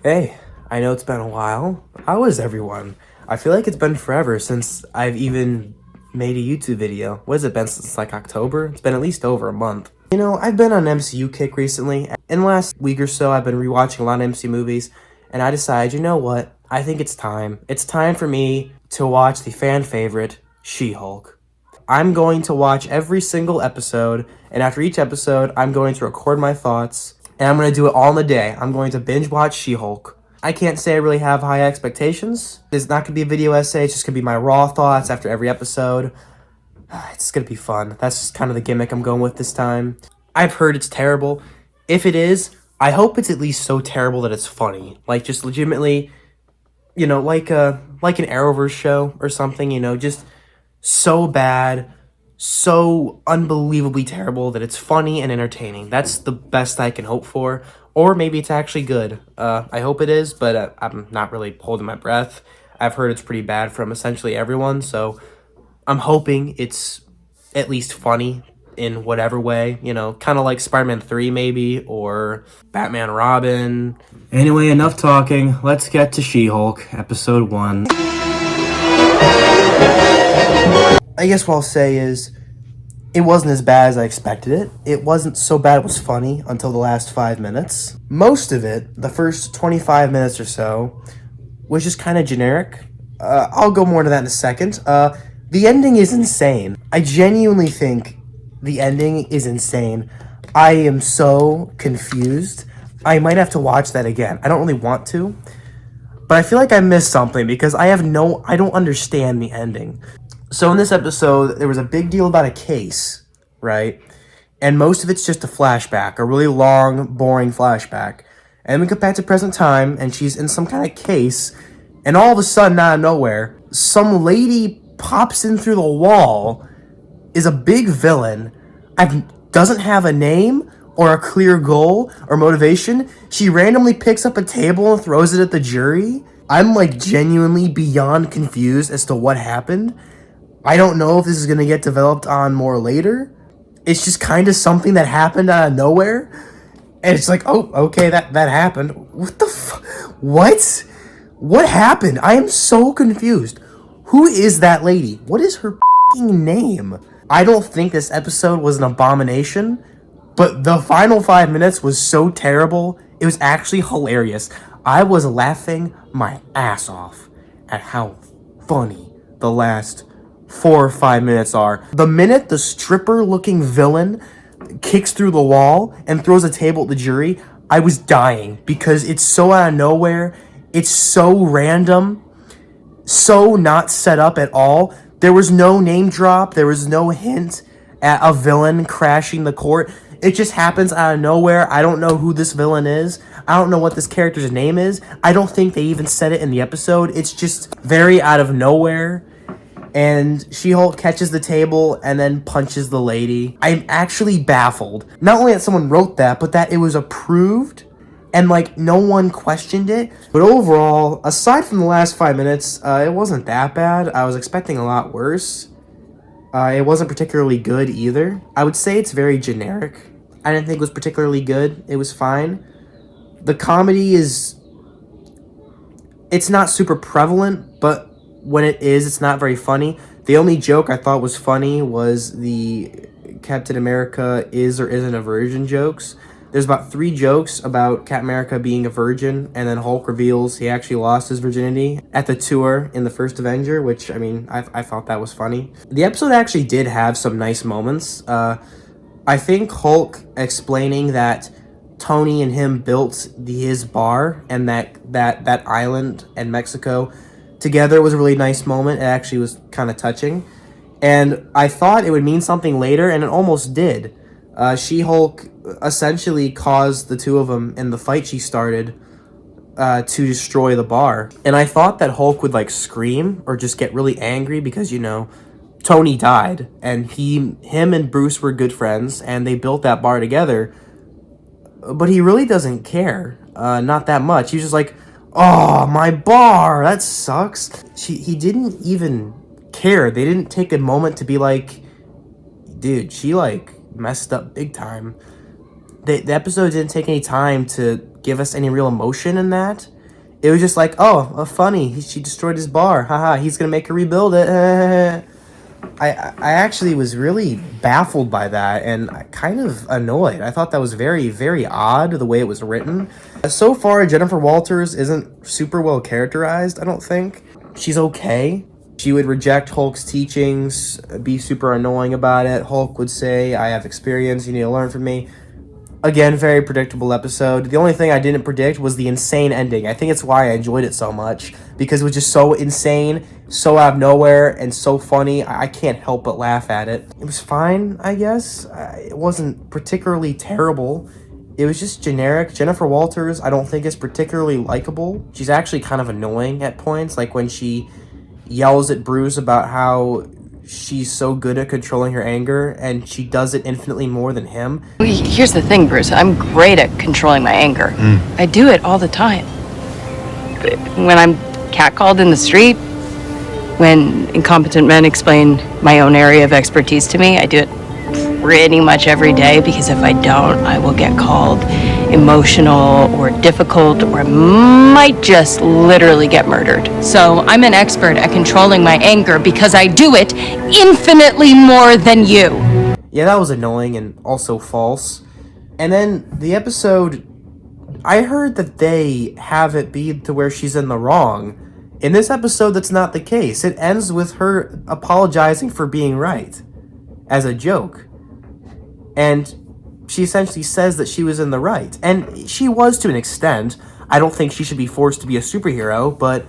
Hey, I know it's been a while. How is everyone? I feel like it's been forever since I've even made a YouTube video. What has it been since like October? It's been at least over a month. You know, I've been on an MCU kick recently. In the last week or so, I've been rewatching a lot of MCU movies, and I decided, you know what? I think it's time. It's time for me to watch the fan favorite, She-Hulk. I'm going to watch every single episode, and after each episode, I'm going to record my thoughts, and I'm going to do it all in a day. I'm going to binge watch She-Hulk. I can't say I really have high expectations. It's not going to be a video essay, it's just going to be my raw thoughts after every episode. It's going to be fun. That's just kind of the gimmick I'm going with this time. I've heard it's terrible. If it is, I hope it's at least so terrible that it's funny. Like, just legitimately, like an Arrowverse show or something, just so bad, so unbelievably terrible that it's funny and entertaining. That's the best I can hope for. Or maybe it's actually good. I hope it is, but I'm not really holding my breath. I've heard it's pretty bad from essentially everyone, so I'm hoping it's at least funny in whatever way, kind of like Spider-Man 3 maybe, or Batman Robin. Anyway, enough talking. Let's get to She-Hulk, episode 1. I guess what I'll say is, it wasn't as bad as I expected it. It wasn't so bad it was funny until the last 5 minutes. Most of it, the first 25 minutes or so, was just kind of generic. I'll go more into that in a second. The ending is insane. I genuinely think the ending is insane. I am so confused. I might have to watch that again. I don't really want to, but I feel like I missed something because I don't understand the ending. So in this episode, there was a big deal about a case, right? And most of it's just a flashback, a really long, boring flashback. And we cut back to present time, and she's in some kind of case, and all of a sudden, out of nowhere, some lady pops in through the wall, is a big villain, doesn't have a name or a clear goal or motivation. She randomly picks up a table and throws it at the jury. I'm like genuinely beyond confused as to what happened. I don't know if this is going to get developed on more later. It's just kind of something that happened out of nowhere. And it's like, oh, okay, that happened. What the what? What happened? I am so confused. Who is that lady? What is her name? I don't think this episode was an abomination, but the final 5 minutes was so terrible, it was actually hilarious. I was laughing my ass off at how funny the last 4 or 5 minutes are. The minute the stripper-looking villain kicks through the wall and throws a table at the jury, I was dying because it's so out of nowhere. It's so random, so not set up at all. There was no name drop. There was no hint at a villain crashing the court. It just happens out of nowhere. I don't know who this villain is. I don't know what this character's name is. I don't think they even said it in the episode. It's just very out of nowhere. And She-Hulk catches the table and then punches the lady. I'm actually baffled. Not only that someone wrote that, but that it was approved and like no one questioned it. But overall, aside from the last 5 minutes, it wasn't that bad. I was expecting a lot worse. It wasn't particularly good either. I would say it's very generic. I didn't think it was particularly good. It was fine. The comedy it's not super prevalent, but when it is, it's not very funny. The only joke I thought was funny was the Captain America is or isn't a virgin jokes. There's about 3 jokes about Captain America being a virgin, and then Hulk reveals he actually lost his virginity at the tour in the first Avenger, which, I mean, I thought that was funny. The episode actually did have some nice moments. I think Hulk explaining that Tony and him built his bar and that island in Mexico together was a really nice moment. It actually was kind of touching. And I thought it would mean something later, and it almost did. She-Hulk essentially caused the two of them in the fight she started to destroy the bar. And I thought that Hulk would like scream or just get really angry because, Tony died and him and Bruce were good friends and they built that bar together. But he really doesn't care. Not that much. He's just like, oh, my bar, that sucks. He didn't even care. They didn't take a moment to be like, dude, she like messed up big time. The episode didn't take any time to give us any real emotion in that. It was just like, oh, funny. She destroyed his bar. Haha, he's going to make her rebuild it. I actually was really baffled by that and kind of annoyed. I thought that was very, very odd the way it was written. So far, Jennifer Walters isn't super well characterized, I don't think. She's okay. She would reject Hulk's teachings, be super annoying about it. Hulk would say, I have experience, you need to learn from me. Again, very predictable episode. The only thing I didn't predict was the insane ending. I think it's why I enjoyed it so much, because it was just so insane, so out of nowhere, and so funny. I can't help but laugh at it. It was fine, I guess. It wasn't particularly terrible. It was just generic. Jennifer Walters, I don't think is particularly likable. She's actually kind of annoying at points, like when she yells at Bruce about how she's so good at controlling her anger, and she does it infinitely more than him. Here's the thing, Bruce. I'm great at controlling my anger. I do it all the time. When I'm catcalled in the street, when incompetent men explain my own area of expertise to me, I do it pretty much every day, because if I don't, I will get called emotional or difficult, or I might just literally get murdered. So I'm an expert at controlling my anger because I do it infinitely more than you. Yeah, that was annoying and also false. And then the episode, I heard that they have it be to where she's in the wrong. In this episode, that's not the case. It ends with her apologizing for being right as a joke. And she essentially says that she was in the right. And she was to an extent. I don't think she should be forced to be a superhero, but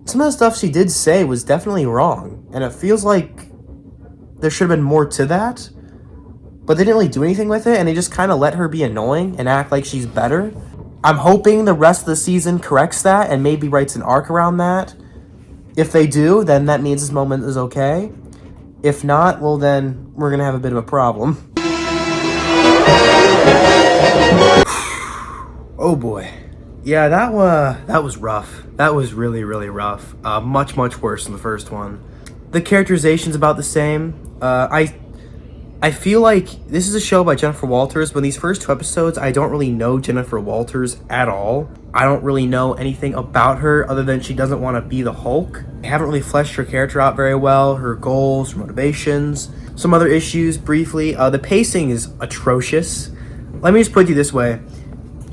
some of the stuff she did say was definitely wrong. And it feels like there should have been more to that. But they didn't really do anything with it, and they just kind of let her be annoying and act like she's better. I'm hoping the rest of the season corrects that and maybe writes an arc around that. If they do, then that means this moment is okay. If not, well then, we're gonna have a bit of a problem. Oh boy. Yeah, that was rough. That was really, really rough. Much, much worse than the first one. The characterization's about the same. I feel like this is a show by Jennifer Walters, but these first 2 episodes, I don't really know Jennifer Walters at all. I don't really know anything about her other than she doesn't want to be the Hulk. I haven't really fleshed her character out very well, her goals, her motivations, some other issues briefly. The pacing is atrocious. Let me just put it this way.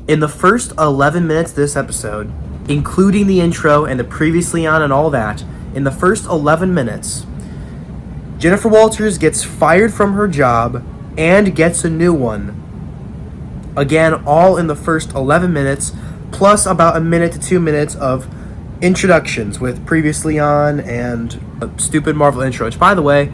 In the first 11 minutes of this episode, including the intro and the previously on and all that, in the first 11 minutes, Jennifer Walters gets fired from her job and gets a new one. Again, all in the first 11 minutes, plus about a minute to 2 minutes of introductions with previously on and a stupid Marvel intro. Which, by the way,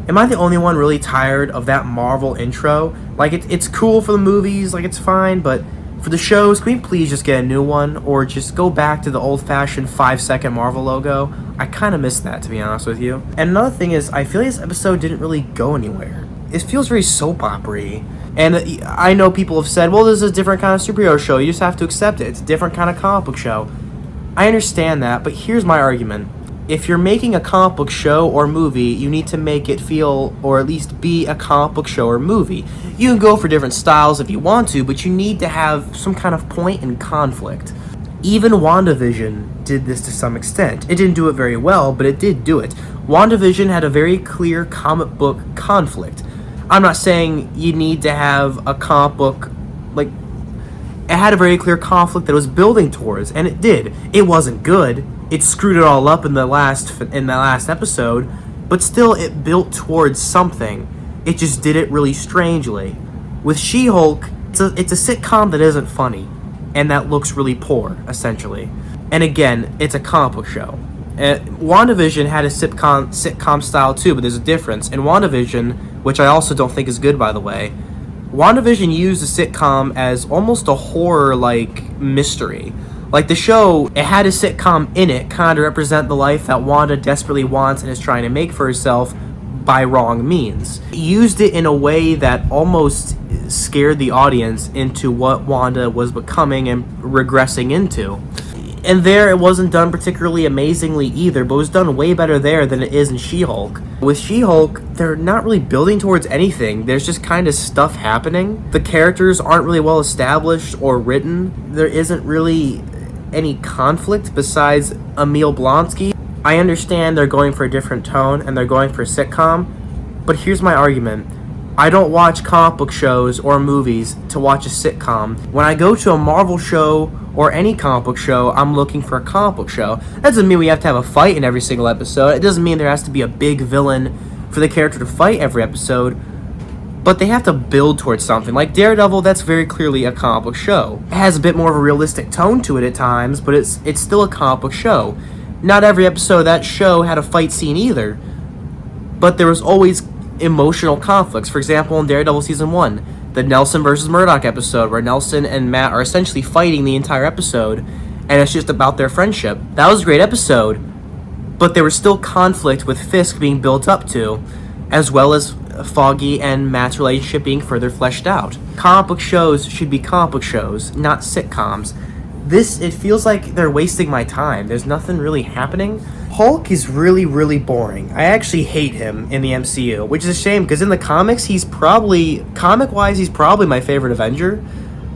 am I the only one really tired of that Marvel intro? Like, it's cool for the movies, like, it's fine, but for the shows, can we please just get a new one, or just go back to the old-fashioned 5-second Marvel logo? I kind of miss that, to be honest with you. And another thing is, I feel like this episode didn't really go anywhere. It feels very soap opera-y. And I know people have said, well, this is a different kind of superhero show. You just have to accept it. It's a different kind of comic book show. I understand that, but here's my argument. If you're making a comic book show or movie, you need to make it feel, or at least be, a comic book show or movie. You can go for different styles if you want to, but you need to have some kind of point and conflict. Even WandaVision did this to some extent. It didn't do it very well, but it did do it. WandaVision had a very clear comic book conflict. I'm not saying you need to have a comic book, like, it had a very clear conflict that it was building towards, and it did. It wasn't good. It screwed it all up in the last episode, but still it built towards something. It just did it really strangely. With She-Hulk, it's a sitcom that isn't funny, and that looks really poor, essentially. And again, it's a comic book show. WandaVision had a sitcom style too, but there's a difference. In WandaVision, which I also don't think is good, by the way, WandaVision used a sitcom as almost a horror-like mystery. Like, the show, it had a sitcom in it, kind of represent the life that Wanda desperately wants and is trying to make for herself by wrong means. It used it in a way that almost scared the audience into what Wanda was becoming and regressing into. And there, it wasn't done particularly amazingly either, but it was done way better there than it is in She-Hulk. With She-Hulk, they're not really building towards anything. There's just kind of stuff happening. The characters aren't really well established or written. There isn't really any conflict besides Emil Blonsky. I understand they're going for a different tone and they're going for a sitcom, but here's my argument. I don't watch comic book shows or movies to watch a sitcom. When I go to a Marvel show or any comic book show, I'm looking for a comic book show. That doesn't mean we have to have a fight in every single episode. It doesn't mean there has to be a big villain for the character to fight every episode. But they have to build towards something. Like Daredevil, that's very clearly a comic book show. It has a bit more of a realistic tone to it at times, but it's still a comic book show. Not every episode of that show had a fight scene either. But there was always emotional conflicts. For example, in Daredevil Season 1, the Nelson versus Murdoch episode, where Nelson and Matt are essentially fighting the entire episode, and it's just about their friendship. That was a great episode, but there was still conflict with Fisk being built up to, as well as Foggy and Matt's relationship being further fleshed out. Comic book shows should be comic book shows, not sitcoms. It feels like they're wasting my time. There's nothing really happening. Hulk is really, really boring. I actually hate him in the MCU, which is a shame because in the comics, comic-wise, he's probably my favorite Avenger.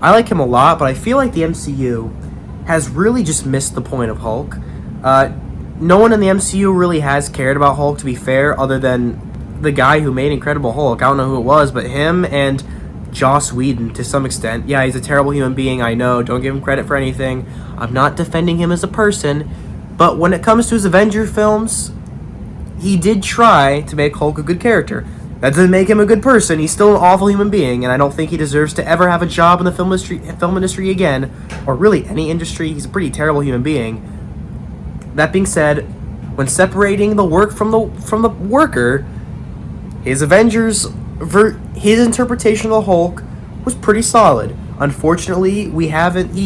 I like him a lot, but I feel like the MCU has really just missed the point of Hulk. No one in the MCU really has cared about Hulk, to be fair, other than the guy who made Incredible Hulk. I don't know who it was, but him and Joss Whedon to some extent. Yeah, he's a terrible human being, I know. Don't give him credit for anything. I'm not defending him as a person. But when it comes to his Avenger films, he did try to make Hulk a good character. That doesn't make him a good person. He's still an awful human being, and I don't think he deserves to ever have a job in the film industry again, or really any industry. He's a pretty terrible human being. That being said, when separating the work from the worker, his interpretation of the Hulk was pretty solid. Unfortunately,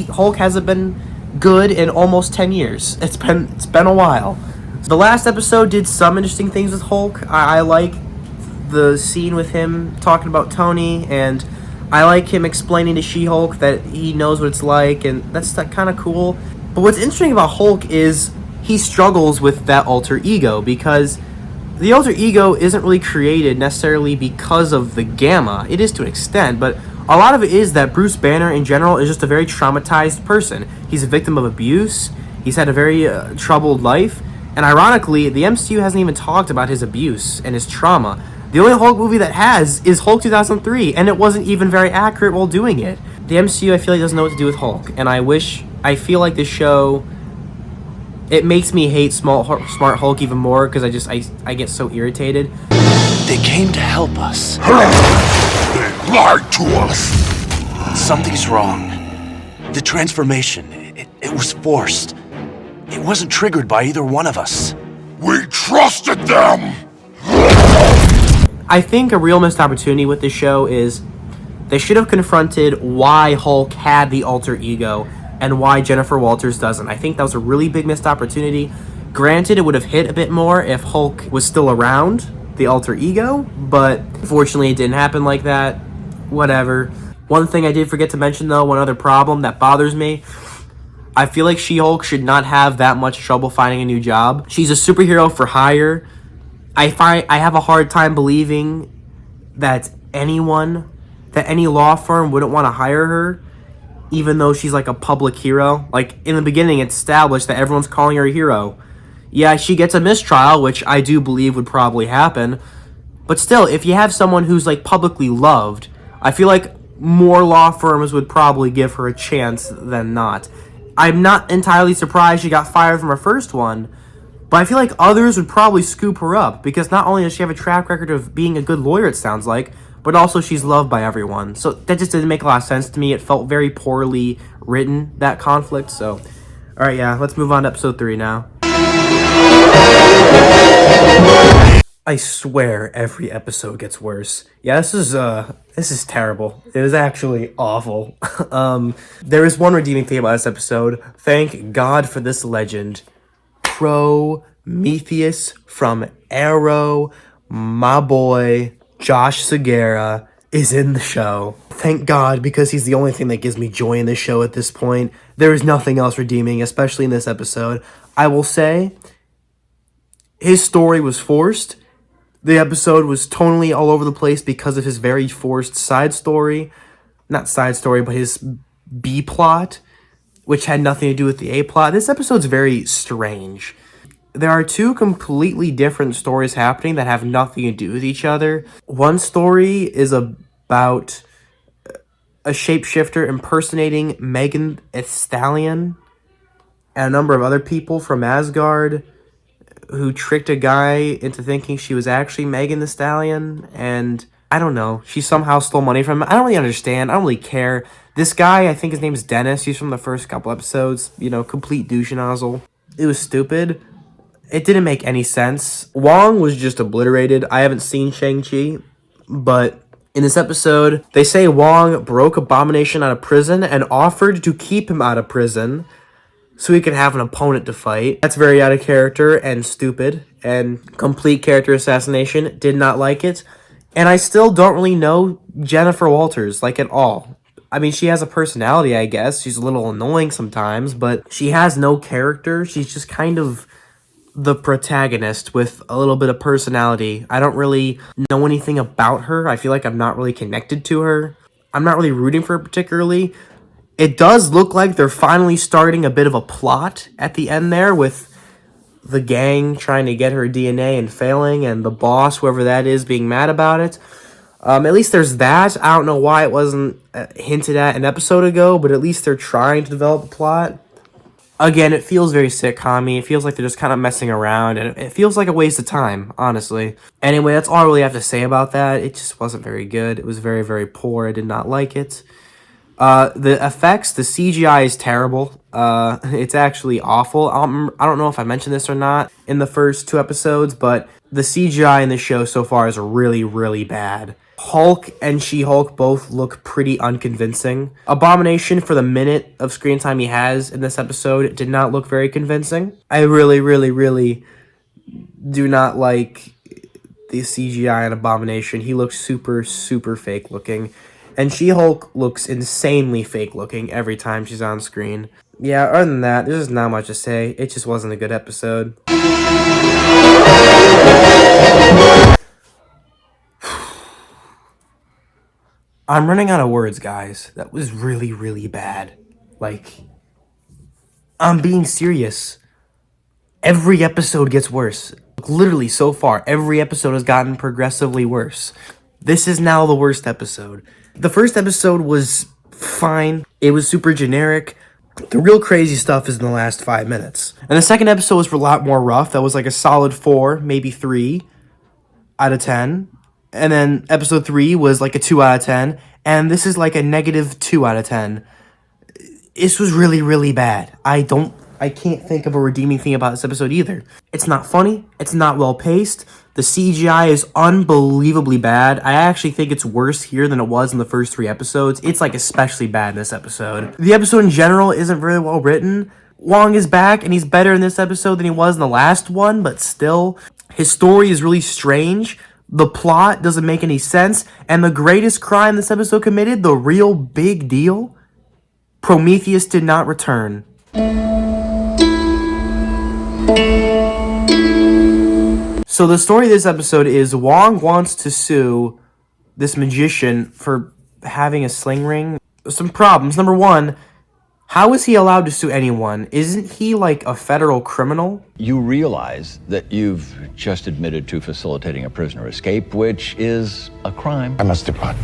Hulk hasn't been good in almost 10 years. It's been a while. The last episode did some interesting things with Hulk. I like the scene with him talking about Tony, and I like him explaining to She-Hulk that he knows what it's like, and that's kind of cool. But what's interesting about Hulk is he struggles with that alter ego, because the alter ego isn't really created necessarily because of the Gamma. It is to an extent, but a lot of it is that Bruce Banner in general is just a very traumatized person. He's a victim of abuse. He's had a very troubled life. And ironically, the MCU hasn't even talked about his abuse and his trauma. The only Hulk movie that has is Hulk 2003, and it wasn't even very accurate while doing it. The MCU, I feel like, doesn't know what to do with Hulk. And I feel like this show, it makes me hate Smart Hulk even more, because I get so irritated. They came to help us. They lied to us. Something's wrong. The transformation, it was forced. It wasn't triggered by either one of us. We trusted them! I think a real missed opportunity with this show is they should have confronted why Hulk had the alter ego and why Jennifer Walters doesn't. I think that was a really big missed opportunity. Granted, it would have hit a bit more if Hulk was still around, the alter ego, but unfortunately it didn't happen like that. Whatever. One thing I did forget to mention, though, one other problem that bothers me, I feel like She-Hulk should not have that much trouble finding a new job. She's a superhero for hire. I have a hard time believing that any law firm wouldn't want to hire her, even though she's like a public hero. Like, in the beginning, it's established that everyone's calling her a hero. Yeah, she gets a mistrial, which I do believe would probably happen. But still, if you have someone who's like publicly loved, I feel like more law firms would probably give her a chance than not. I'm not entirely surprised she got fired from her first one, but I feel like others would probably scoop her up, because not only does she have a track record of being a good lawyer, it sounds like, but also she's loved by everyone. So that just didn't make a lot of sense to me. It felt very poorly written, that conflict. So, alright, yeah, let's move on to episode 3 now. I swear every episode gets worse. Yeah, this is terrible. It was actually awful. There is one redeeming thing about this episode. Thank God for this legend. Prometheus from Arrow, my boy, Josh Segarra, is in the show. Thank God, because he's the only thing that gives me joy in this show at this point. There is nothing else redeeming, especially in this episode. I will say, his story was forced. The episode was tonally all over the place because of his very forced side story. Not side story, but his B-plot, which had nothing to do with the A-plot. This episode's very strange. There are two completely different stories happening that have nothing to do with each other. One story is about a shapeshifter impersonating Megan Thee Stallion and a number of other people from Asgard who tricked a guy into thinking she was actually Megan Thee Stallion, and I don't know, she somehow stole money from him. I don't really understand. I don't really care. This guy, I think his name's Dennis. He's from the first couple episodes. Complete douche nozzle. It was stupid. It didn't make any sense. Wong was just obliterated. I haven't seen Shang-Chi, but in this episode, they say Wong broke Abomination out of prison and offered to keep him out of prison so he could have an opponent to fight. That's very out of character and stupid and complete character assassination. Did not like it. And I still don't really know Jennifer Walters, at all. I mean, she has a personality, I guess. She's a little annoying sometimes, but she has no character. She's just kind of the protagonist with a little bit of personality. I don't really know anything about her. I feel like I'm not really connected to her. I'm not really rooting for her particularly. It does look like they're finally starting a bit of a plot at the end there with the gang trying to get her DNA and failing, and the boss, whoever that is, being mad about it. At least there's that. I don't know why it wasn't hinted at an episode ago, but at least they're trying to develop a plot. Again, it feels very sitcom-y. It feels like they're just kind of messing around, and it feels like a waste of time, honestly. Anyway, that's all I really have to say about that. It just wasn't very good. It was very, very poor. I did not like it. The effects, the CGI is terrible. It's actually awful. I don't know if I mentioned this or not in the first 2 episodes, but the CGI in the show so far is really, really bad. Hulk and She-Hulk both look pretty unconvincing. Abomination, for the minute of screen time he has in this episode, did not look very convincing. I really, really, really do not like the CGI on Abomination. He looks super, super fake looking. And She-Hulk looks insanely fake looking every time she's on screen. Yeah, other than that, there's just not much to say. It just wasn't a good episode. I'm running out of words, guys. That was really, really bad. I'm being serious. Every episode gets worse. Literally, so far, every episode has gotten progressively worse. This is now the worst episode. The first episode was fine. It was super generic. The real crazy stuff is in the last 5 minutes. And the second episode was a lot more rough. That was a solid 4, maybe 3 out of 10. And then episode 3 was a 2 out of 10. And this is a negative 2 out of 10. This was really, really bad. I can't think of a redeeming thing about this episode either. It's not funny. It's not well paced. The CGI is unbelievably bad. I actually think it's worse here than it was in the first 3 episodes. It's especially bad in this episode. The episode in general isn't very well written. Wong is back and he's better in this episode than he was in the last one, but still, his story is really strange. The plot doesn't make any sense. And the greatest crime this episode committed, the real big deal, Prometheus did not return. So the story of this episode is Wong wants to sue this magician for having a sling ring. Some problems. Number 1, how is he allowed to sue anyone? Isn't he a federal criminal? You realize that you've just admitted to facilitating a prisoner escape, which is a crime. I must depart.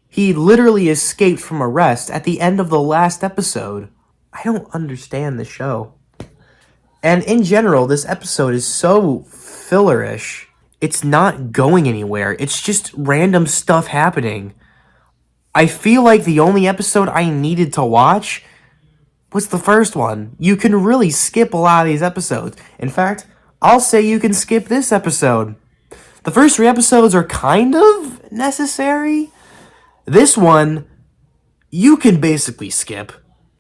He literally escaped from arrest at the end of the last episode. I don't understand the show. And in general, this episode is so fillerish. It's not going anywhere. It's just random stuff happening. I feel like the only episode I needed to watch was the first one. You can really skip a lot of these episodes. In fact, I'll say you can skip this episode. The first 3 episodes are kind of necessary. This one, you can basically skip.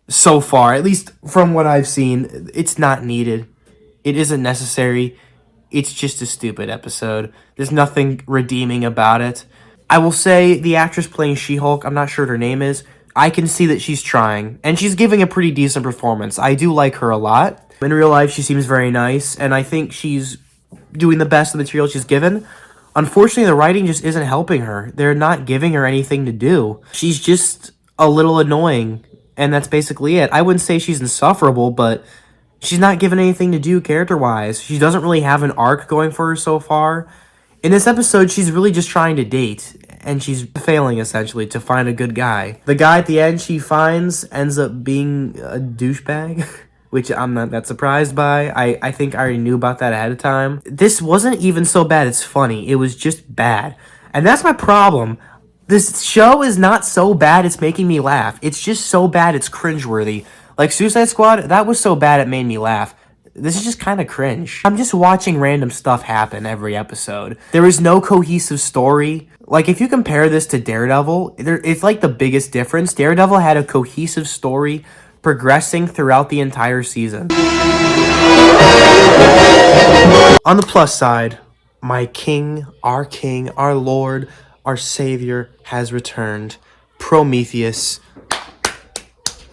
So far, at least from what I've seen, it's not needed. It isn't necessary. It's just a stupid episode. There's nothing redeeming about it. I will say the actress playing She-Hulk, I'm not sure what her name is, I can see that she's trying, and she's giving a pretty decent performance. I do like her a lot. In real life, she seems very nice, and I think she's doing the best of the material she's given. Unfortunately, the writing just isn't helping her. They're not giving her anything to do. She's just a little annoying, and that's basically it. I wouldn't say she's insufferable, but she's not given anything to do character-wise. She doesn't really have an arc going for her so far. In this episode, she's really just trying to date, and she's failing, essentially, to find a good guy. The guy at the end she finds ends up being a douchebag, which I'm not that surprised by. I think I already knew about that ahead of time. This wasn't even so bad it's funny. It was just bad. And that's my problem. This show is not so bad it's making me laugh. It's just so bad it's cringeworthy. Like Suicide Squad, that was so bad it made me laugh. This is just kind of cringe. I'm just watching random stuff happen every episode. There is no cohesive story. Like, if you compare this to Daredevil, it's like the biggest difference. Daredevil had a cohesive story progressing throughout the entire season. On the plus side, my king, our Lord, our Savior has returned. Prometheus.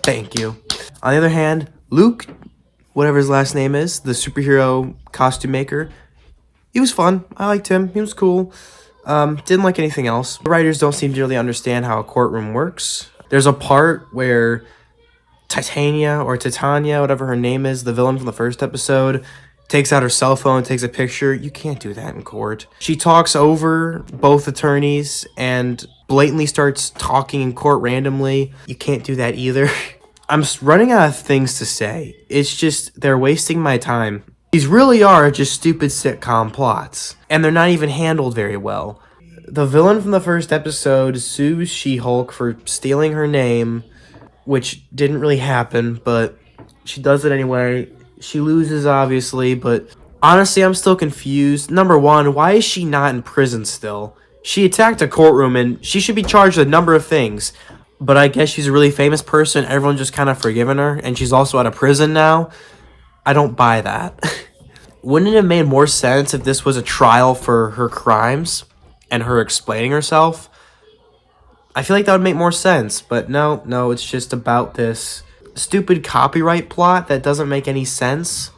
Thank you. On the other hand, Luke, whatever his last name is, the superhero costume maker, he was fun. I liked him. He was cool. Didn't like anything else. The writers don't seem to really understand how a courtroom works. There's a part where Titania, whatever her name is, the villain from the first episode, takes out her cell phone, takes a picture. You can't do that in court. She talks over both attorneys and blatantly starts talking in court randomly. You can't do that either. I'm running out of things to say. It's just, they're wasting my time. These really are just stupid sitcom plots, and they're not even handled very well. The villain from the first episode sues She-Hulk for stealing her name, which didn't really happen, but she does it anyway. She loses, obviously, but honestly, I'm still confused. Number one, why is she not in prison still? She attacked a courtroom, and she should be charged with a number of things. But I guess she's a really famous person. Everyone just kind of forgiven her, and she's also out of prison now. I don't buy that. Wouldn't it have made more sense if this was a trial for her crimes and her explaining herself? I feel like that would make more sense, but no, it's just about this stupid copyright plot that doesn't make any sense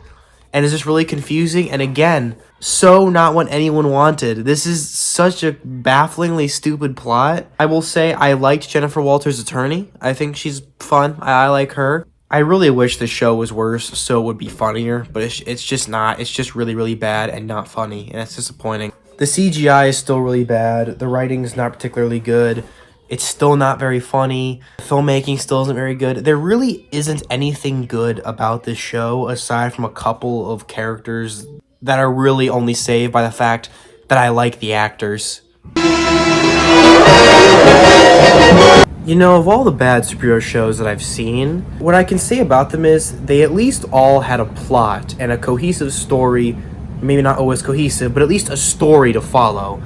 and is just really confusing, and again, so not what anyone wanted. This is such a bafflingly stupid plot. I will say I liked Jennifer Walters' attorney. I think she's fun. I like her. I really wish the show was worse so it would be funnier, but it's just not. It's just really, really bad and not funny, and it's disappointing. The CGI is still really bad. The writing's not particularly good. It's still not very funny. Filmmaking still isn't very good. There really isn't anything good about this show aside from a couple of characters that are really only saved by the fact that I like the actors. You know, of all the bad superhero shows that I've seen, what I can say about them is they at least all had a plot and a cohesive story. Maybe not always cohesive, but at least a story to follow.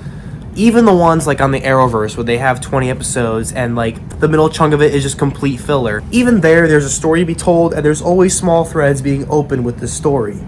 Even the ones like on the Arrowverse where they have 20 episodes and like the middle chunk of it is just complete filler. Even there's a story to be told and there's always small threads being opened with the story.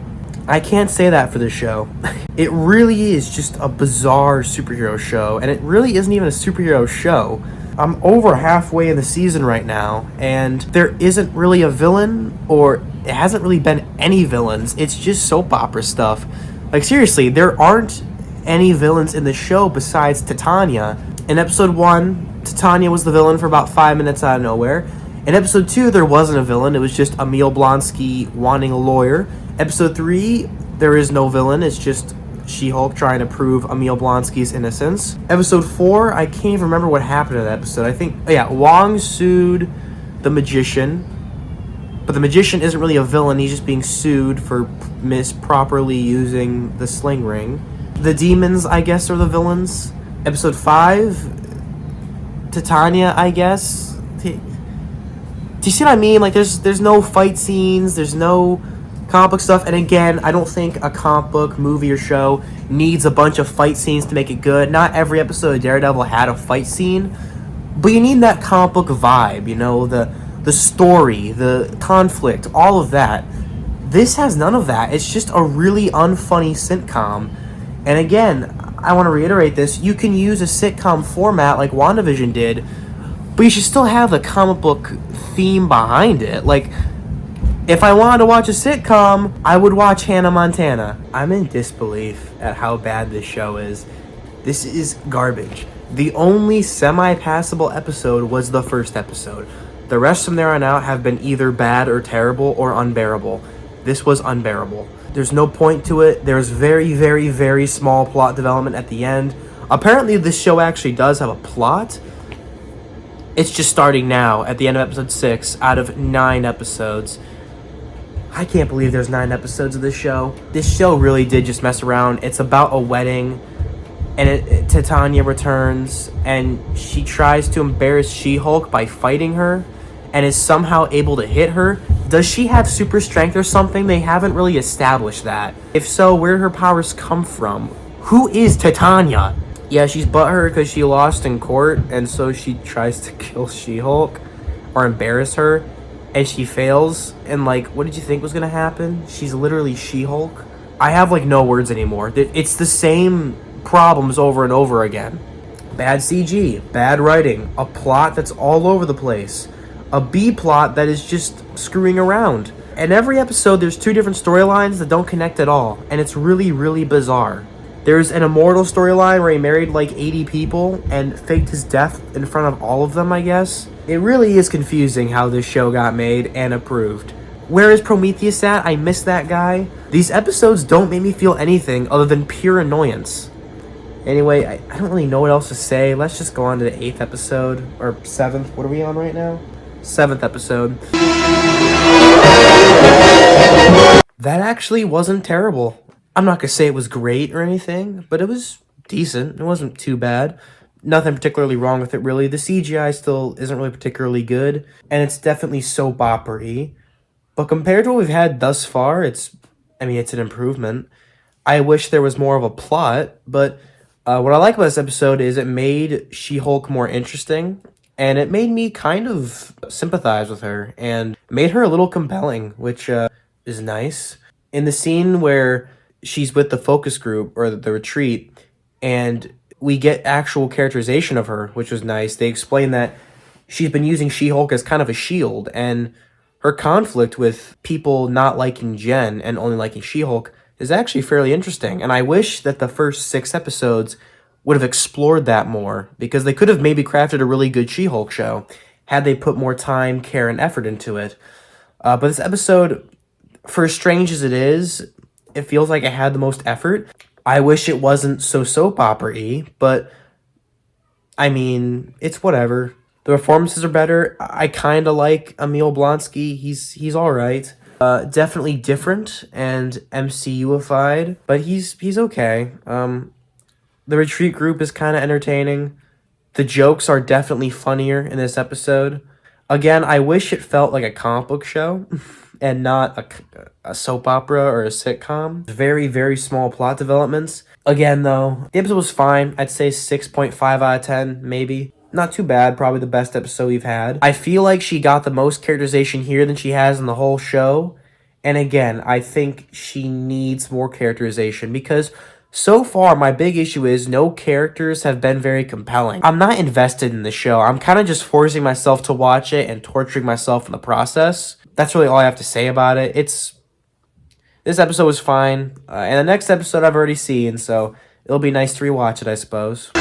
I can't say that for this show. It really is just a bizarre superhero show, and it really isn't even a superhero show. I'm over halfway in the season right now, and there isn't really a villain, or it hasn't really been any villains. It's just soap opera stuff. Like seriously, there aren't any villains in the show besides Titania. In episode 1, Titania was the villain for about 5 minutes out of nowhere. In episode 2, there wasn't a villain. It was just Emil Blonsky wanting a lawyer. Episode 3, there is no villain. It's just She-Hulk trying to prove Emil Blonsky's innocence. Episode 4, I can't even remember what happened in that episode. I think, Wong sued the magician. But the magician isn't really a villain. He's just being sued for misproperly using the sling ring. The demons, I guess, are the villains. Episode 5, Titania, I guess. Do you see what I mean? Like, there's no fight scenes, there's no comic book stuff, and again, I don't think a comic book movie or show needs a bunch of fight scenes to make it good. Not every episode of Daredevil had a fight scene, but you need that comic book vibe, you know, the story, the conflict, all of that. This has none of that. It's just a really unfunny sitcom. And again, I want to reiterate this, you can use a sitcom format like WandaVision did, but you should still have the comic book theme behind it. Like, if I wanted to watch a sitcom, I would watch Hannah Montana. I'm in disbelief at how bad this show is. This is garbage. The only semi-passable episode was the first episode. The rest from there on out have been either bad or terrible or unbearable. This was unbearable. There's no point to it. There's very, very, very small plot development at the end. Apparently this show actually does have a plot. It's just starting now at the end of episode 6 out of 9 episodes. I can't believe there's 9 episodes of this show. This show really did just mess around. It's about a wedding, and Titania returns, and she tries to embarrass She-Hulk by fighting her, and is somehow able to hit her. Does she have super strength or something? They haven't really established that. If so, where do her powers come from? Who is Titania? Yeah, she's butthurt because she lost in court, and so she tries to kill She-Hulk or embarrass her, and she fails. And like, what did you think was gonna happen? She's literally She-Hulk. I have like no words anymore. It's the same problems over and over again. Bad CG, bad writing, a plot that's all over the place, a B plot that is just screwing around. In every episode, there's 2 different storylines that don't connect at all, and it's really, really bizarre. There's an Immortal storyline where he married like 80 people and faked his death in front of all of them, I guess. It really is confusing how this show got made and approved. Where is Prometheus at? I miss that guy. These episodes don't make me feel anything other than pure annoyance. Anyway, I don't really know what else to say. Let's just go on to the 8th episode, or 7th. What are we on right now? 7th episode. That actually wasn't terrible. I'm not gonna say it was great or anything, but it was decent. It wasn't too bad. Nothing particularly wrong with it, really. The CGI still isn't really particularly good, and it's definitely soap opera-y. But compared to what we've had thus far, it's an improvement. I wish there was more of a plot, but what I like about this episode is it made She-Hulk more interesting, and it made me kind of sympathize with her, and made her a little compelling, which is nice. In the scene where she's with the focus group, or the retreat, and we get actual characterization of her, which was nice. They explain that she's been using She-Hulk as kind of a shield, and her conflict with people not liking Jen and only liking She-Hulk is actually fairly interesting. And I wish that the first 6 episodes would have explored that more, because they could have maybe crafted a really good She-Hulk show had they put more time, care, and effort into it. But this episode, for as strange as it is, it feels like it had the most effort. I wish it wasn't so soap opera-y, but it's whatever. The performances are better. I kind of like Emil Blonsky. He's all right. Definitely different and MCU-ified, but he's okay. The retreat group is kind of entertaining. The jokes are definitely funnier in this episode. Again, I wish it felt like a comic book show and not a soap opera or a sitcom. Very, very small plot developments. Again, though, the episode was fine. I'd say 6.5 out of 10, maybe. Not too bad. Probably the best episode we've had. I feel like she got the most characterization here than she has in the whole show. And again, I think she needs more characterization, because so far, my big issue is no characters have been very compelling. I'm not invested in the show. I'm kind of just forcing myself to watch it and torturing myself in the process. That's really all I have to say about it. This episode was fine, and the next episode I've already seen, so it'll be nice to rewatch it, I suppose.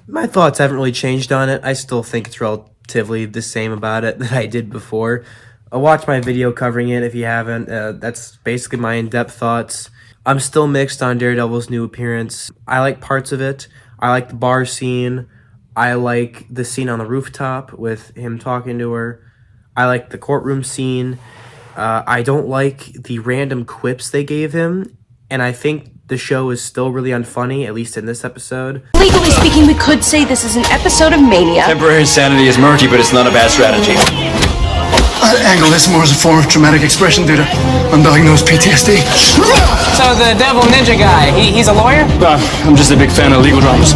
My thoughts haven't really changed on it. I still think it's relatively the same about it that I did before. Watch my video covering it if you haven't. That's basically my in-depth thoughts. I'm still mixed on Daredevil's new appearance. I like parts of it. I like the bar scene. I like the scene on the rooftop with him talking to her. I like the courtroom scene. I don't like the random quips they gave him. And I think the show is still really unfunny, at least in this episode. Legally speaking, we could say this is an episode of Mania. Temporary insanity is murky, but it's not a bad strategy. Angle this more as a form of traumatic expression due to undiagnosed PTSD. So the devil ninja guy, he's a lawyer? I'm just a big fan of legal dramas.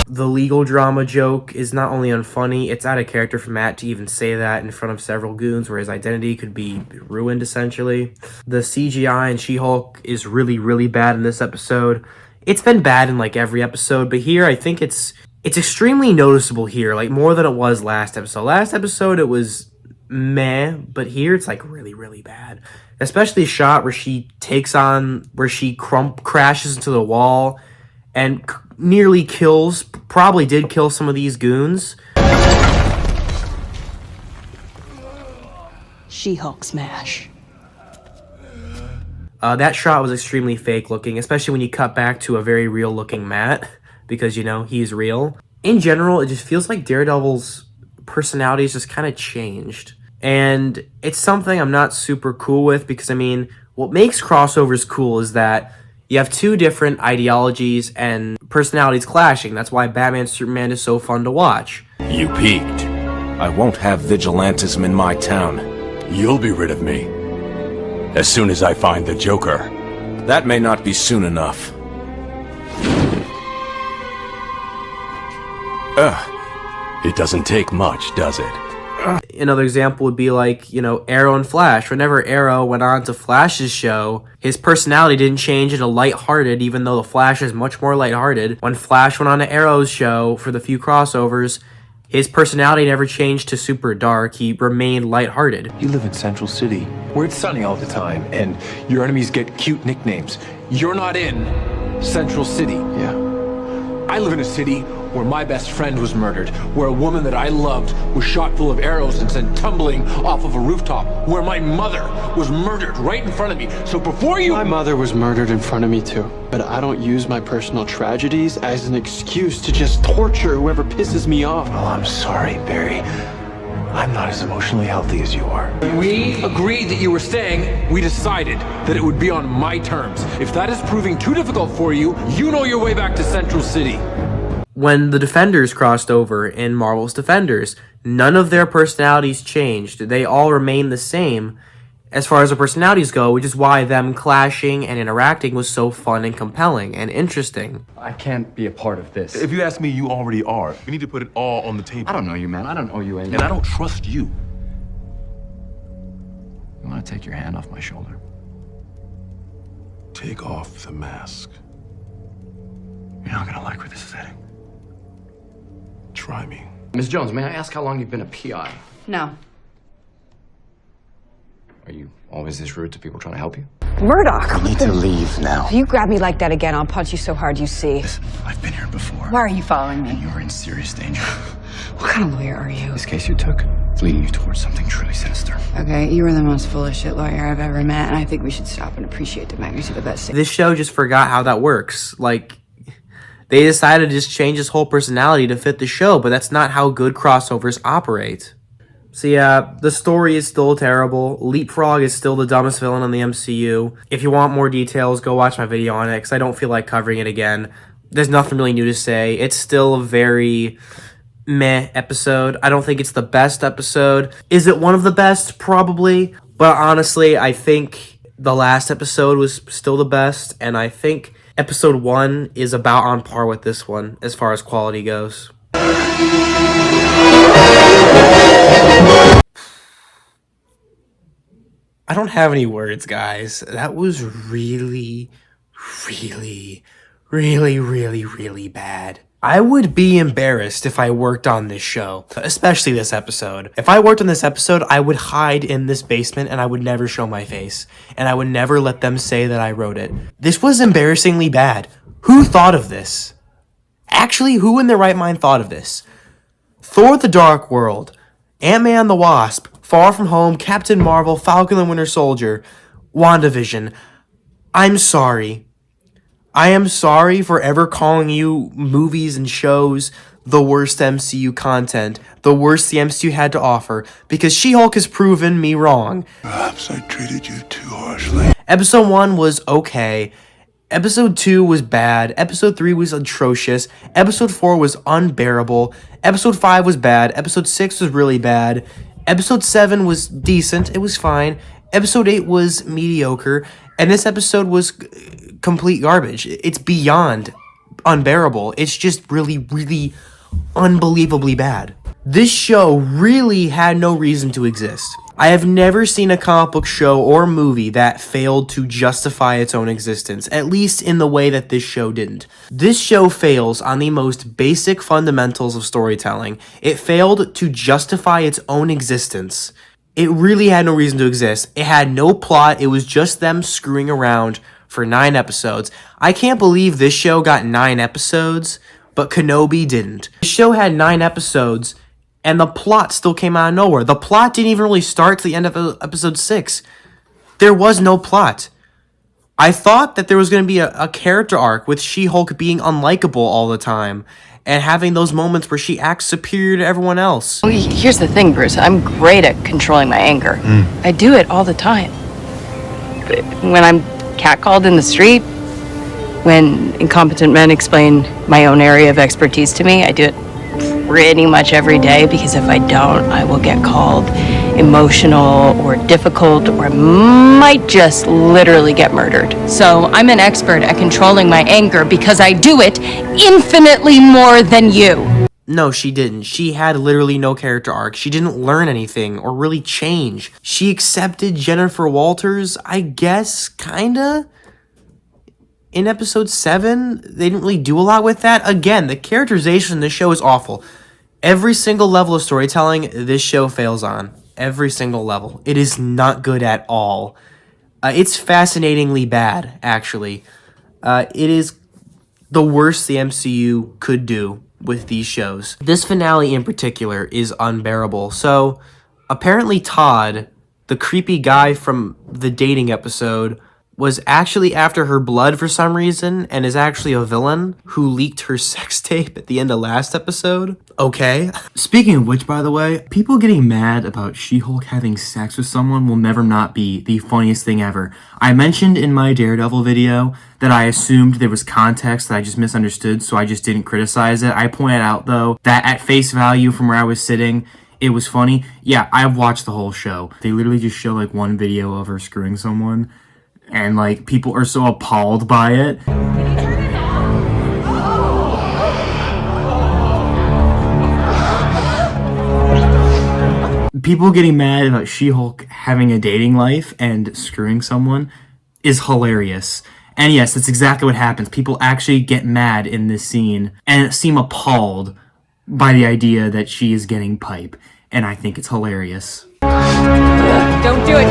The legal drama joke is not only unfunny, it's out of character for Matt to even say that in front of several goons where his identity could be ruined, essentially. The CGI in She-Hulk is really, really bad in this episode. It's been bad in like every episode, but here I think it's extremely noticeable here, like more than it was last episode. Last episode it was meh, but here it's like really, really bad. Especially a shot where she crashes into the wall and nearly kills, probably did kill some of these goons. She-Hulk smash. That shot was extremely fake looking, especially when you cut back to a very real looking Matt, because, you know, he's real. In general, it just feels like Daredevil's personality has just kind of changed. And it's something I'm not super cool with, because, I mean, what makes crossovers cool is that you have two different ideologies and personalities clashing. That's why Batman Superman is so fun to watch. You peaked. I won't have vigilantism in my town. You'll be rid of me. As soon as I find the Joker. That may not be soon enough. It doesn't take much, does it? Another example would be like, you know, Arrow and Flash. Whenever Arrow went on to Flash's show, his personality didn't change into lighthearted, even though the Flash is much more lighthearted. When Flash went on to Arrow's show for the few crossovers, his personality never changed to super dark. He remained lighthearted. You live in Central City, where it's sunny all the time, and your enemies get cute nicknames. You're not in Central City. Yeah. I live in a city where my best friend was murdered, where a woman that I loved was shot full of arrows and sent tumbling off of a rooftop, where my mother was murdered right in front of me. So before you... My mother was murdered in front of me too, but I don't use my personal tragedies as an excuse to just torture whoever pisses me off. Well, I'm sorry, Barry. I'm not as emotionally healthy as you are. When we agreed that you were staying, we decided that it would be on my terms. If that is proving too difficult for you, you know your way back to Central City. When the Defenders crossed over in Marvel's Defenders, none of their personalities changed. They all remained the same as far as their personalities go, which is why them clashing and interacting was so fun and compelling and interesting. I can't be a part of this. If you ask me, you already are. We need to put it all on the table. I don't know you, man. I don't owe you anything. And I don't trust you. You want to take your hand off my shoulder? Take off the mask. You're not gonna like where this is heading. Try me. Ms. Jones, may I ask how long you've been a PI? No. Are you always this rude to people trying to help you? Murdoch! I need to leave now. If you grab me like that again, I'll punch you so hard you see. Listen, I've been here before. Why are you following me? You're in serious danger. What kind of lawyer are you? This case you took, it's leading you towards something truly sinister. Okay, you are the most full of shit lawyer I've ever met, and I think we should stop and appreciate the magnitude of that scene. This show just forgot how that works. Like, they decided to just change his whole personality to fit the show, but that's not how good crossovers operate. So yeah, the story is still terrible. Leapfrog is still the dumbest villain in the MCU. If you want more details, go watch my video on it, because I don't feel like covering it again. There's nothing really new to say. It's still a very meh episode. I don't think it's the best episode. Is it one of the best? Probably. But honestly, I think the last episode was still the best, and I think episode 1 is about on par with this one as far as quality goes. I don't have any words, guys. That was really, really, really, really, really bad. I would be embarrassed if I worked on this show, especially this episode. If I worked on this episode, I would hide in this basement and I would never show my face. And I would never let them say that I wrote it. This was embarrassingly bad. Who thought of this? Actually, who in their right mind thought of this? Thor: The Dark World, Ant-Man the Wasp, Far From Home, Captain Marvel, Falcon and Winter Soldier, WandaVision. I'm sorry. I am sorry for ever calling you movies and shows the worst MCU content, the worst the MCU had to offer, because She-Hulk has proven me wrong. Perhaps I treated you too harshly. Episode 1 was okay. Episode 2 was bad. Episode 3 was atrocious. Episode 4 was unbearable. Episode 5 was bad. Episode 6 was really bad. Episode 7 was decent. It was fine. Episode 8 was mediocre. And this episode was complete garbage. It's beyond unbearable. It's just really, really unbelievably bad. This show really had no reason to exist. I have never seen a comic book show or movie that failed to justify its own existence, at least in the way that this show didn't. This show fails on the most basic fundamentals of storytelling. It failed to justify its own existence. It really had no reason to exist. It had no plot. It was just them screwing around for 9 episodes. I can't believe this show got 9 episodes, but Kenobi didn't. The show had 9 episodes, and the plot still came out of nowhere. The plot didn't even really start to the end of episode 6. There was no plot. I thought that there was going to be a character arc with She-Hulk being unlikable all the time and having those moments where she acts superior to everyone else. Well, here's the thing, Bruce. I'm great at controlling my anger. I do it all the time. When I'm catcalled in the street, when incompetent men explain my own area of expertise to me, I do it pretty much every day, because if I don't, I will get called emotional or difficult, or I might just literally get murdered. So I'm an expert at controlling my anger because I do it infinitely more than you. No, she didn't. She had literally no character arc. She didn't learn anything or really change. She accepted Jennifer Walters, I guess, kinda. In episode 7, they didn't really do a lot with that. Again, the characterization in this show is awful. Every single level of storytelling, this show fails on. Every single level. It is not good at all. It's fascinatingly bad, actually. It is the worst the MCU could do with these shows. This finale in particular is unbearable. So, apparently Todd, the creepy guy from the dating episode, was actually after her blood for some reason and is actually a villain who leaked her sex tape at the end of last episode. Okay. Speaking of which, by the way, people getting mad about She-Hulk having sex with someone will never not be the funniest thing ever. I mentioned in my Daredevil video that I assumed there was context that I just misunderstood, so I just didn't criticize it. I pointed out, though, that at face value from where I was sitting, it was funny. Yeah, I've watched the whole show. They literally just show, like, one video of her screwing someone, and, like, people are so appalled by it. People getting mad about She-Hulk having a dating life and screwing someone is hilarious. And yes, that's exactly what happens. People actually get mad in this scene and seem appalled by the idea that she is getting pipe. And I think it's hilarious. Don't do it.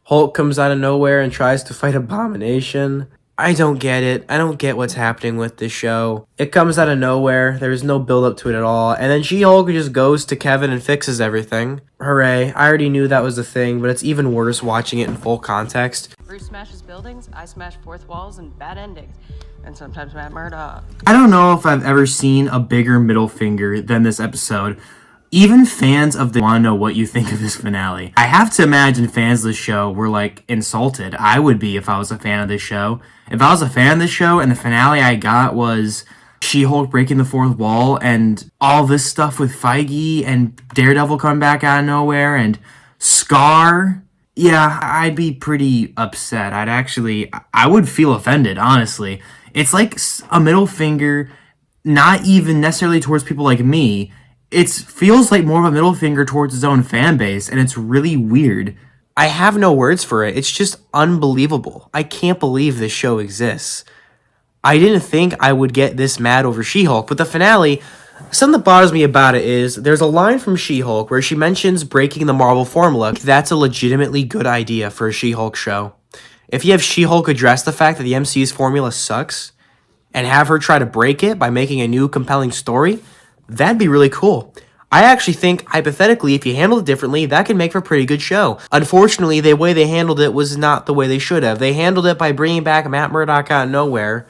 Hulk comes out of nowhere and tries to fight Abomination. I don't get it. I don't get what's happening with this show. It comes out of nowhere. There's no build up to it at all. And then She-Hulk just goes to Kevin and fixes everything. Hooray. I already knew that was the thing, but it's even worse watching it in full context. Bruce smashes buildings, I smash fourth walls, and bad endings. And sometimes Matt Murdock. I don't know if I've ever seen a bigger middle finger than this episode. Even fans of the want to know what you think of this finale. I have to imagine fans of the show were, like, insulted. I would be if I was a fan of this show. If I was a fan of this show and the finale I got was She-Hulk breaking the fourth wall and all this stuff with Feige and Daredevil coming back out of nowhere and Scar, yeah, I'd be pretty upset. I would feel offended, honestly. It's like a middle finger, not even necessarily towards people like me. It feels like more of a middle finger towards its own fan base, and it's really weird. I have no words for it. It's just unbelievable. I can't believe this show exists. I didn't think I would get this mad over She-Hulk, but the finale, something that bothers me about it is there's a line from She-Hulk where she mentions breaking the Marvel formula. That's a legitimately good idea for a She-Hulk show. If you have She-Hulk address the fact that the MCU's formula sucks and have her try to break it by making a new compelling story, that'd be really cool. I actually think, hypothetically, if you handle it differently, that could make for a pretty good show. Unfortunately, the way they handled it was not the way they should have. They handled it by bringing back Matt Murdock out of nowhere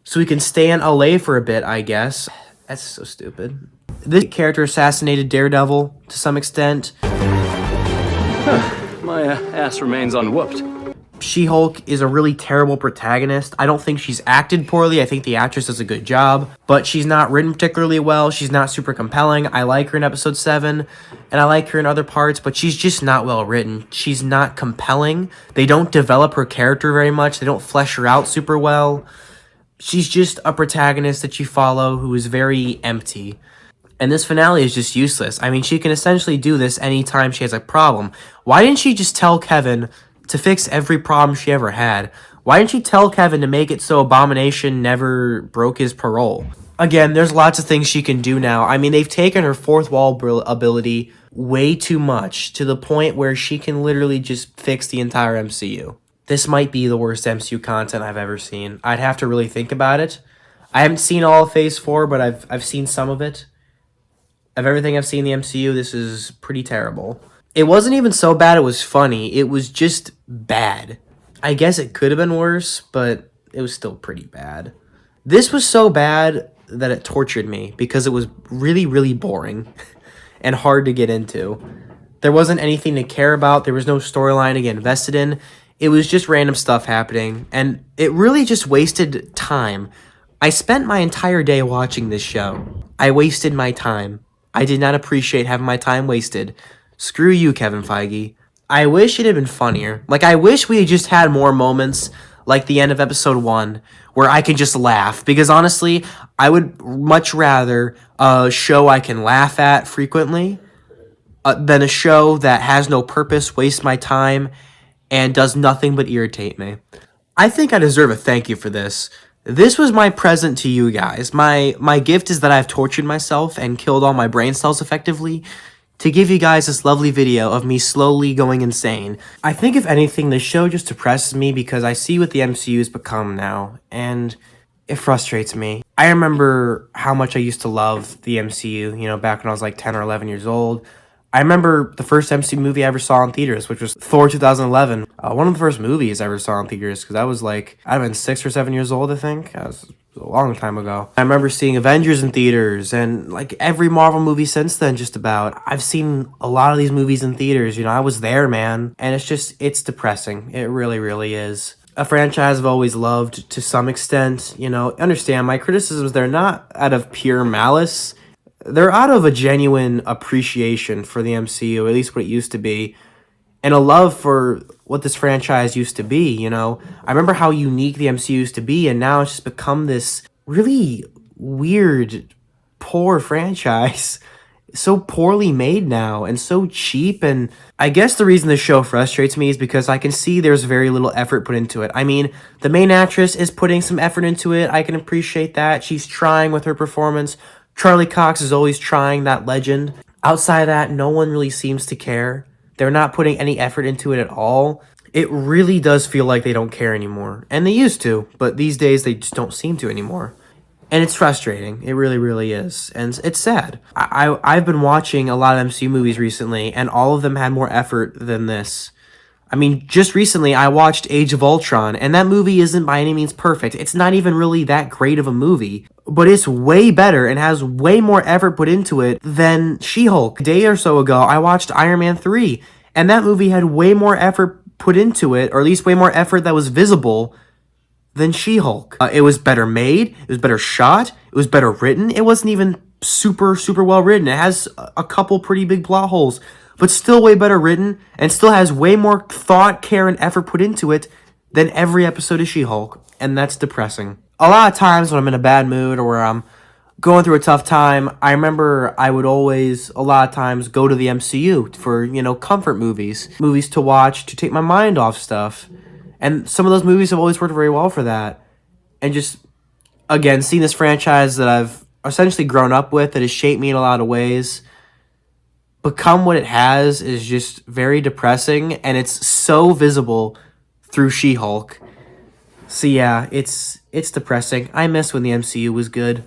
so he can stay in LA for a bit, I guess. That's so stupid. This character assassinated Daredevil to some extent. My ass remains unwhooped. She-Hulk is a really terrible protagonist. I don't think she's acted poorly. I think the actress does a good job, but she's not written particularly well. She's not super compelling. I like her in episode 7, and I like her in other parts, but she's just not well written. She's not compelling. They don't develop her character very much. They don't flesh her out super well. She's just a protagonist that you follow who is very empty. And this finale is just useless. I mean, she can essentially do this anytime she has a problem. Why didn't she just tell Kevin to fix every problem she ever had? Why didn't she tell Kevin to make it so Abomination never broke his parole? Again, there's lots of things she can do now. I mean, they've taken her fourth wall ability way too much, to the point where she can literally just fix the entire MCU. This might be the worst MCU content I've ever seen. I'd have to really think about it. I haven't seen all of Phase 4, but I've seen some of it. Of everything I've seen in the MCU, this is pretty terrible. It wasn't even so bad it was funny. It was just bad. I guess it could have been worse, but it was still pretty bad. This was so bad that it tortured me, because it was really, really boring and hard to get into. There wasn't anything to care about. There was no storyline to get invested in. It was just random stuff happening, and it really just wasted time. I spent my entire day watching this show. I wasted my time. I did not appreciate having my time wasted. Screw you, Kevin Feige. I wish it had been funnier. Like, I wish we had just had more moments like the end of episode 1 where I can just laugh. Because honestly, I would much rather a show I can laugh at frequently than a show that has no purpose, wastes my time, and does nothing but irritate me. I think I deserve a thank you for this. This was my present to you guys. My gift is that I've tortured myself and killed all my brain cells effectively to give you guys this lovely video of me slowly going insane. I think if anything, the show just depresses me because I see what the MCU has become now, and it frustrates me. I remember how much I used to love the MCU, you know, back when I was like 10 or 11 years old. I remember the first MCU movie I ever saw in theaters, which was Thor 2011. One of the first movies I ever saw in theaters, because I was like, I'd been 6 or 7 years old, I think. That was a long time ago. I remember seeing Avengers in theaters, and like every Marvel movie since then, just about. I've seen a lot of these movies in theaters, you know, I was there, man. And it's depressing. It really, really is. A franchise I've always loved to some extent, you know. Understand, my criticisms, they're not out of pure malice. They're out of a genuine appreciation for the MCU, at least what it used to be, and a love for what this franchise used to be, you know? I remember how unique the MCU used to be, and now it's just become this really weird, poor franchise. So poorly made now, and so cheap, and I guess the reason this show frustrates me is because I can see there's very little effort put into it. I mean, the main actress is putting some effort into it. I can appreciate that. She's trying with her performance. Charlie Cox is always trying, that legend. Outside of that, no one really seems to care. They're not putting any effort into it at all. It really does feel like they don't care anymore. And they used to, but these days they just don't seem to anymore. And it's frustrating. It really, really is. And it's sad. I've been watching a lot of MCU movies recently, and all of them had more effort than this. I mean, just recently I watched Age of Ultron, and that movie isn't by any means perfect. It's not even really that great of a movie, but it's way better and has way more effort put into it than She-Hulk. A day or so ago, I watched Iron Man 3, and that movie had way more effort put into it, or at least way more effort that was visible than She-Hulk. It was better made, it was better shot, it was better written. It wasn't even super, super well written. It has a couple pretty big plot holes, but still way better written, and still has way more thought, care, and effort put into it than every episode of She-Hulk, and that's depressing. A lot of times when I'm in a bad mood or where I'm going through a tough time, I remember I would always, a lot of times, go to the MCU for, you know, comfort movies. Movies to watch to take my mind off stuff. And some of those movies have always worked very well for that. And just, again, seeing this franchise that I've essentially grown up with, that has shaped me in a lot of ways, become what it has, is just very depressing, and it's so visible through She-Hulk. So yeah, it's depressing. I miss when the MCU was good.